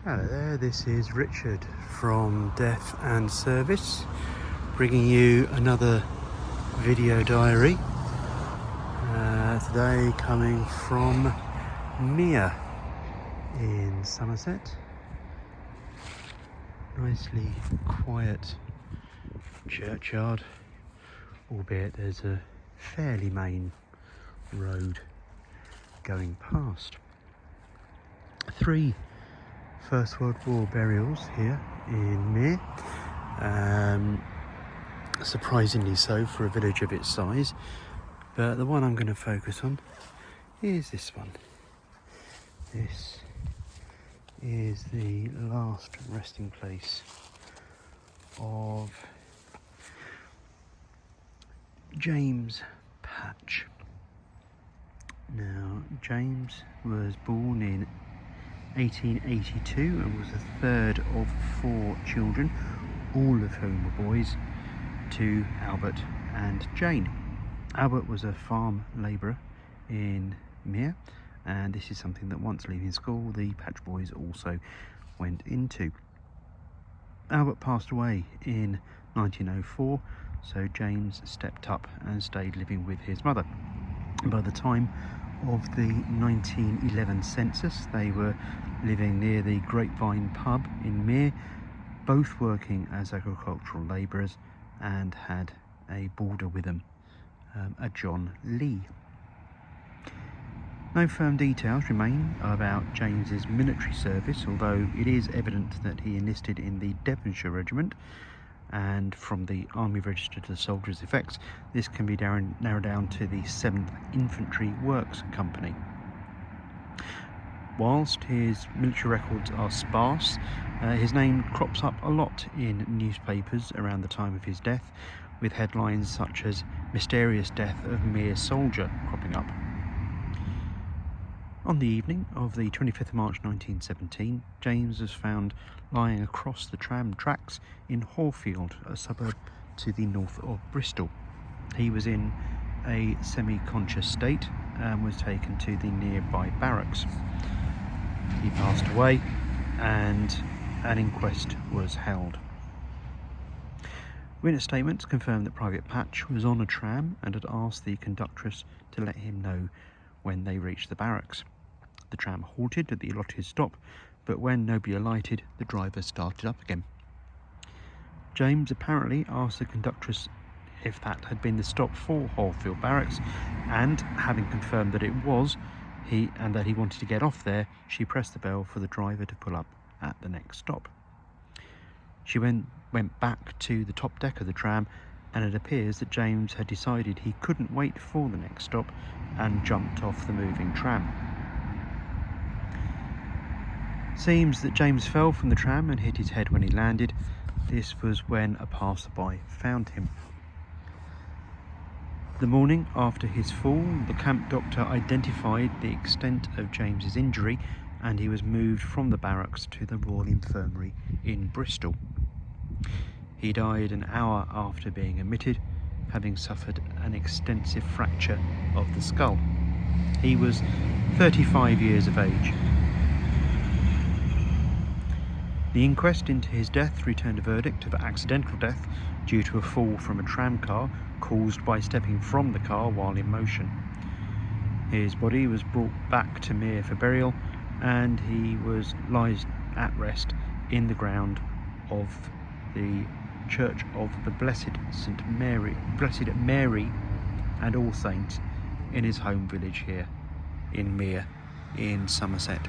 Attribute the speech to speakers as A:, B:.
A: Hello there, this is Richard from Death and Service, bringing you another video diary. Today coming from Meare in Somerset. Nicely quiet churchyard, albeit there's a fairly main road going past. 3 First World War burials here in Meare, surprisingly so for a village of its size, but the one I'm going to focus on is this one. This is the last resting place of James Patch. Now, James was born in 1882 and was the third of 4 children, all of whom were boys, to Albert and Jane. Albert was a farm labourer in Meare, and this is something that once leaving school the Patch boys also went into. Albert passed away in 1904, so James stepped up and stayed living with his mother. By the time of the 1911 census, they were living near the Grapevine pub in Meare, both working as agricultural labourers, and had a boarder with them, a John Lee. No firm details remain about James's military service, although it is evident that he enlisted in the Devonshire Regiment, and from the Army Register to the Soldiers' Effects, this can be narrowed down to the 7th Infantry Works Company. Whilst his military records are sparse, his name crops up a lot in newspapers around the time of his death, with headlines such as "Mysterious Death of Meare Soldier" cropping up. On the evening of the 25th of March 1917, James was found lying across the tram tracks in Horfield, a suburb to the north of Bristol. He was in a semi-conscious state and was taken to the nearby barracks. He passed away and an inquest was held. Witness statements confirmed that Private Patch was on a tram and had asked the conductress to let him know when they reached the barracks. The tram halted at the allotted stop, but when nobody alighted, the driver started up again. James apparently asked the conductress if that had been the stop for Horfield Barracks, and having confirmed that it was, and that he wanted to get off there, she pressed the bell for the driver to pull up at the next stop. She went back to the top deck of the tram, and it appears that James had decided he couldn't wait for the next stop and jumped off the moving tram. Seems that James fell from the tram and hit his head when he landed. This was when a passerby found him. The morning after his fall, the camp doctor identified the extent of James's injury, and he was moved from the barracks to the Royal Infirmary in Bristol. He died an hour after being admitted, having suffered an extensive fracture of the skull. He was 35 years of age. The inquest into his death returned a verdict of accidental death due to a fall from a tram car caused by stepping from the car while in motion. His body was brought back to Meare for burial, and he lies at rest in the ground of the Church of the Blessed Mary and All Saints in his home village here in Meare in Somerset.